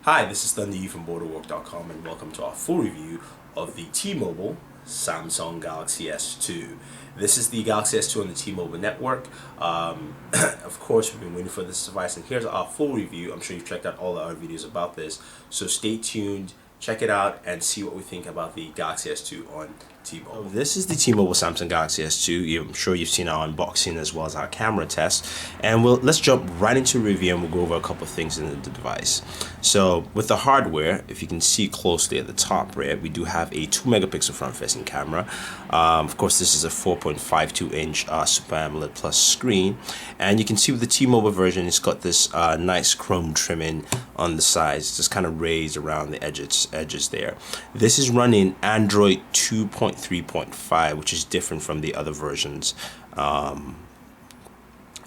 Hi, this is Thunder from Booredatwork.com and welcome to our full review of the T-Mobile Samsung Galaxy S2. This is the Galaxy S2 on the T-Mobile network. Of course, we've been waiting for this device, and here's our full review. I'm sure you've checked out all our videos about this, so stay tuned, check it out, and see what we think about the Galaxy S2 on T-Mobile. This is the T-Mobile Samsung Galaxy S2. I'm sure you've seen our unboxing as well as our camera test, and let's jump right into review and we'll go over a couple of things in the device. So with the hardware, if you can see closely at the top right, we do have a 2 megapixel front-facing camera. Of course, this is a 4.52 inch Super AMOLED Plus screen, and you can see with the T-Mobile version, it's got this nice chrome trimming on the sides, just kind of raised around the edges there. This is running Android 2.3.5, which is different from the other versions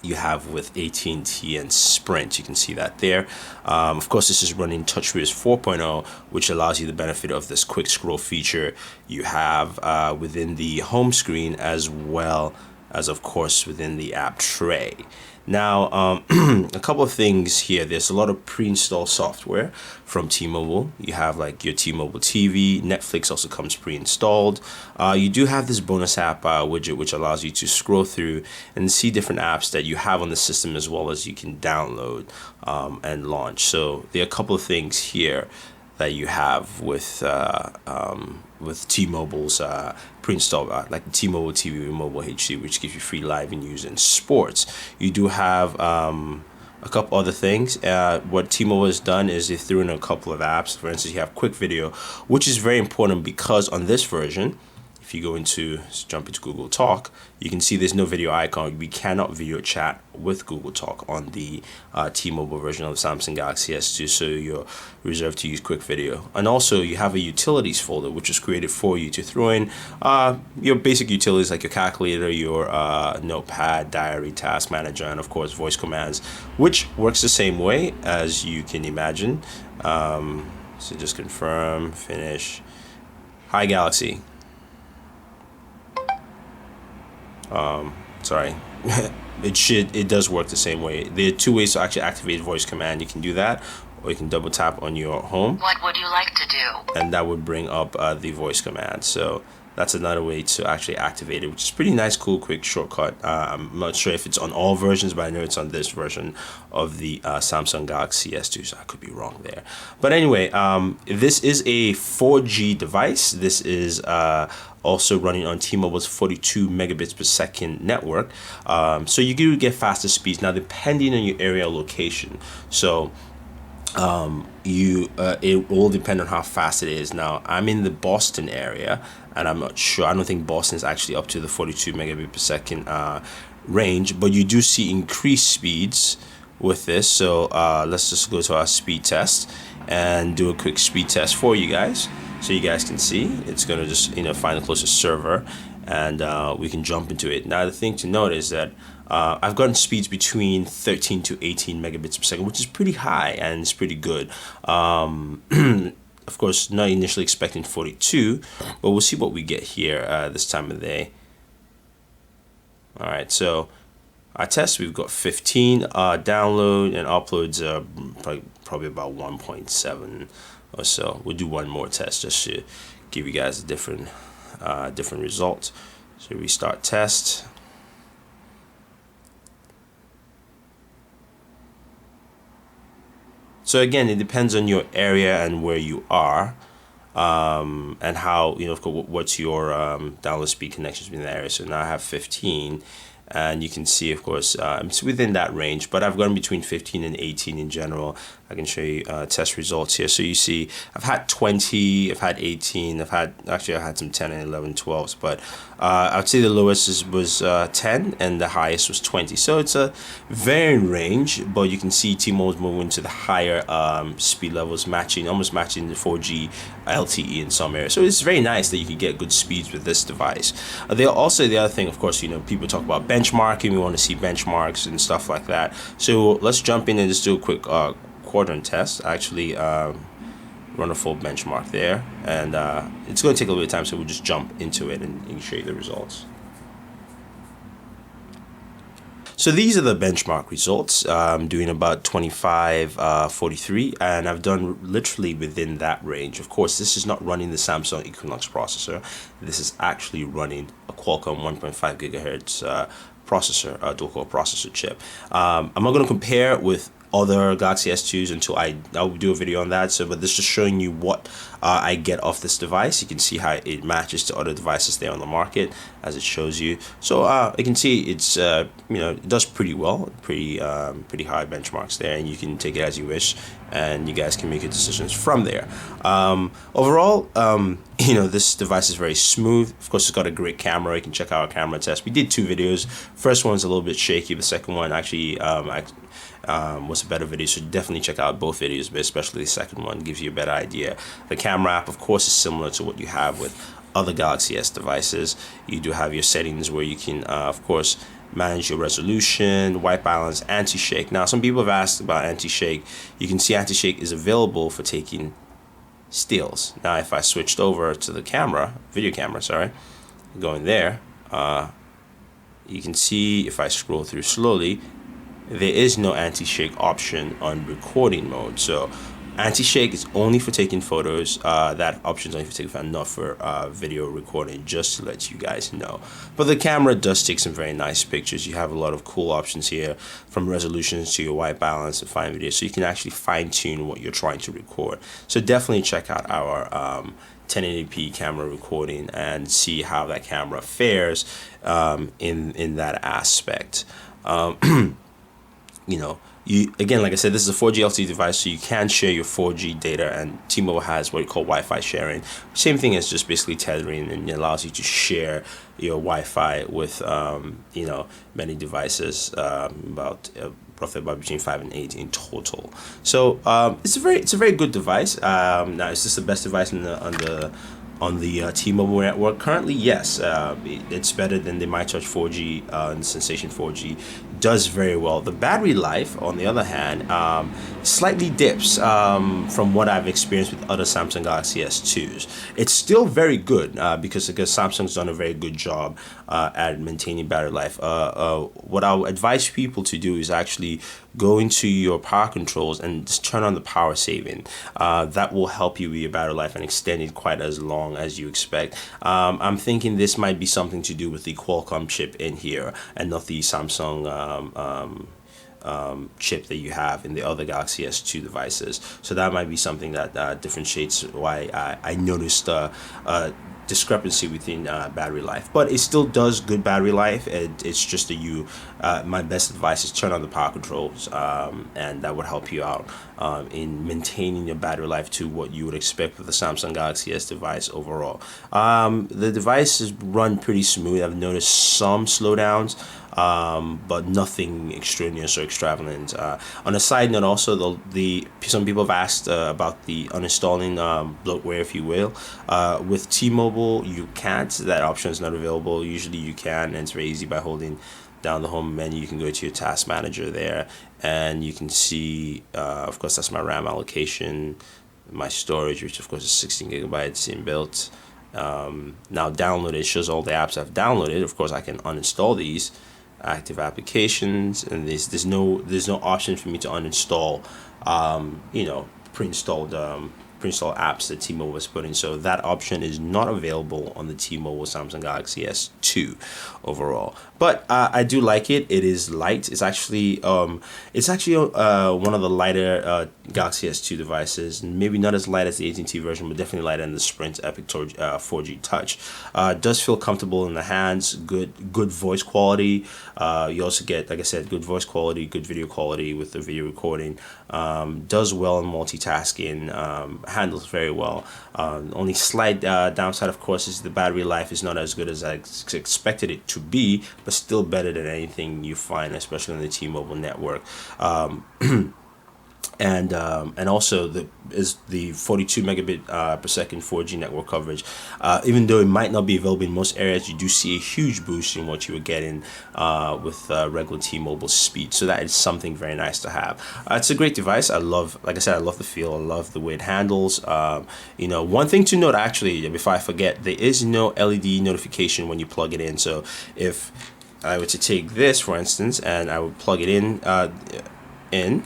you have with AT&T and Sprint. You can see that there. Of course, this is running TouchWiz 4.0, which allows you the benefit of this quick scroll feature you have within the home screen, as well as, of course, within the app tray. Now, a couple of things here. There's a lot of pre-installed software from T-Mobile. You have like your T-Mobile TV, Netflix also comes pre-installed. You do have this bonus app widget, which allows you to scroll through and see different apps that you have on the system, as well as you can download and launch. So there are a couple of things here that you have with T-Mobile's pre-installed, like the T-Mobile TV Mobile HD, which gives you free live news and sports. You do have a couple other things. What T-Mobile has done is they threw in a couple of apps. For instance, you have Quick Video, which is very important because on this version, if you jump into Google Talk, you can see there's no video icon. We cannot video chat with Google Talk on the T-Mobile version of the Samsung Galaxy S2, so you're reserved to use Quick Video. And also, you have a utilities folder, which is created for you to throw in your basic utilities like your calculator, your notepad, diary, task manager, and of course, voice commands, which works the same way as you can imagine. So just confirm, finish. Hi, Galaxy. Sorry. It does work the same way. There are two ways to actually activate voice command. You can do that, or you can double tap on your home. What would you like to do? And that would bring up the voice command. So that's another way to actually activate it, which is pretty nice, cool, quick shortcut. I'm not sure if it's on all versions, but I know it's on this version of the Samsung Galaxy S2, so I could be wrong there. But anyway, this is a 4G device. This is also running on T-Mobile's 42 megabits per second network. So you do get faster speeds now, depending on your area location. So it will depend on how fast it is. Now, I'm in the Boston area, and I'm not sure. I don't think Boston is actually up to the 42 megabit per second range, but you do see increased speeds with this. So let's just go to our speed test and do a quick speed test for you guys, so you guys can see. It's gonna just find the closest server, and we can jump into it. Now, the thing to note is that I've gotten speeds between 13 to 18 megabits per second, which is pretty high and it's pretty good. Of course, not initially expecting 42, but we'll see what we get here this time of the day. All right, so our test, we've got 15. Download and uploads probably about 1.7 or so. We'll do one more test just to give you guys a different result. So restart test. So again, it depends on your area and where you are, and how, of course, what's your download speed connections in the area. So now I have 15, and you can see, of course, it's within that range, but I've gone between 15 and 18 in general. I can show you test results here. So you see, I've had 20, I've had 18, I've had some 10 and 11, 12s, but I would say the lowest was 10 and the highest was 20. So it's a varying range, but you can see T-Mobile's moving to the higher speed levels, almost matching the 4G LTE in some areas. So it's very nice that you can get good speeds with this device. The other thing, of course, people talk about benchmarking. We want to see benchmarks and stuff like that. So let's jump in and just do a quick quadrant test. Actually run a full benchmark there, and it's going to take a little bit of time, so we'll just jump into it and show you the results. So these are the benchmark results. I'm doing about 2543, and I've done literally within that range. Of course, this is not running the Samsung Exynos processor. This is actually running a Qualcomm 1.5 gigahertz processor, dual-core processor chip. I'm not going to compare with other Galaxy S2s until I'll do a video on that. So, but this is just showing you what I get off this device. You can see how it matches to other devices there on the market, as it shows you. So you can see it's it does pretty well, pretty high benchmarks there, and you can take it as you wish, and you guys can make your decisions from there. Overall, this device is very smooth. Of course, it's got a great camera. You can check out our camera test. We did 2 videos. First one's a little bit shaky. The second one actually was a better video, so definitely check out both videos, but especially the second one gives you a better idea. The camera app, of course, is similar to what you have with other Galaxy S devices. You do have your settings where you can, of course, manage your resolution, white balance, anti-shake. Now, some people have asked about anti-shake. You can see anti-shake is available for taking stills. Now, if I switched over to the camera, video camera, sorry, going there, you can see if I scroll through slowly, there is no anti-shake option on recording mode. So anti-shake is only for taking photos. That option is only for taking photos, not for video recording, just to let you guys know. But the camera does take some very nice pictures. You have a lot of cool options here, from resolutions to your white balance and fine video, so you can actually fine-tune what you're trying to record. So definitely check out our 1080p camera recording and see how that camera fares in that aspect. Again, like I said, this is a 4G LTE device, so you can share your 4G data, and T-Mobile has what you call Wi-Fi sharing. Same thing as just basically tethering, and it allows you to share your Wi-Fi with many devices, roughly about between 5 and 8 in total. So it's a very good device. Now, is this the best device on the T-Mobile network? Currently, yes. It's better than the MyTouch 4G and Sensation 4G. Does very well. The battery life, on the other hand, slightly dips from what I've experienced with other Samsung Galaxy S2s. It's still very good because Samsung's done a very good job at maintaining battery life. What I would advise people to do is actually go into your power controls and just turn on the power saving. That will help you with your battery life and extend it quite as long as you expect. I'm thinking this might be something to do with the Qualcomm chip in here and not the Samsung chip that you have in the other Galaxy S2 devices. So that might be something that differentiates why I noticed discrepancy within battery life, but it still does good battery life. It's just my best advice is turn on the power controls, and that would help you out in maintaining your battery life to what you would expect with the Samsung Galaxy S device overall. The device is run pretty smooth. I've noticed some slowdowns, but nothing extraneous or extravagant. On a side note, also, some people have asked about the uninstalling bloatware, if you will. With T-Mobile, you can't. That option is not available. Usually you can, and it's very easy by holding down the home menu. You can go to your task manager there, and you can see, of course, that's my RAM allocation, my storage, which of course is 16 gigabytes inbuilt. Now download it shows all the apps I've downloaded. Of course, I can uninstall these active applications, and there's no option for me to uninstall pre-installed apps that T-Mobile was putting. So that option is not available on the T-Mobile Samsung Galaxy S2 overall. But I do like it. It is light. It's actually one of the lighter Galaxy S2 devices. Maybe not as light as the AT&T version, but definitely lighter than the Sprint Epic 4G Touch. Does feel comfortable in the hands. Good voice quality. You also get, like I said, good voice quality, good video quality with the video recording. Does well in multitasking. Handles very well. Only slight downside, of course, is the battery life is not as good as I expected it to be, but still better than anything you find, especially on the T-Mobile network. And also the 42 megabit per second 4G network coverage. Even though it might not be available in most areas, you do see a huge boost in what you were getting with regular T-Mobile speed. So that is something very nice to have. It's a great device. Like I said, I love the feel. I love the way it handles. One thing to note, actually, before I forget, there is no LED notification when you plug it in. So if I were to take this, for instance, and I would plug it in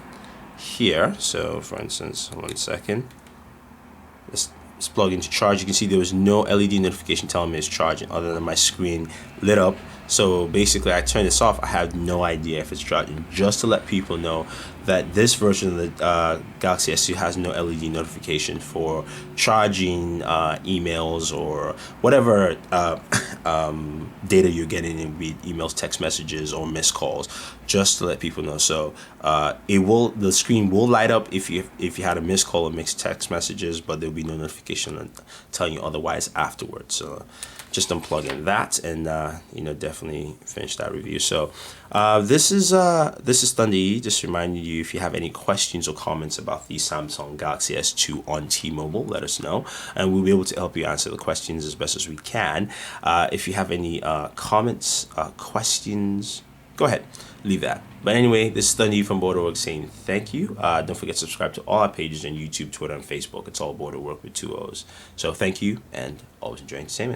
here. So, for instance, 1 second. Let's plug into charge. You can see there was no LED notification telling me it's charging, other than my screen lit up. So basically, I turn this off. I have no idea if it's charging. Just to let people know that this version of the Galaxy S2 has no LED notification for charging emails or whatever data you're getting in, be it emails, text messages, or missed calls. Just to let people know. So the screen will light up if you had a missed call or missed text messages, but there'll be no notification telling you otherwise afterwards. So just unplugging that, and definitely finish that review. So this is Thunder. Just reminding you, if you have any questions or comments about the Samsung Galaxy S2 on T-Mobile, let us know, and we'll be able to help you answer the questions as best as we can. If you have any comments, questions, go ahead, leave that. But anyway, this is Thunder from Booredatwork saying thank you. Don't forget to subscribe to all our pages on YouTube, Twitter, and Facebook. It's all Booredatwork with 2 O's. So thank you, and always enjoy entertainment.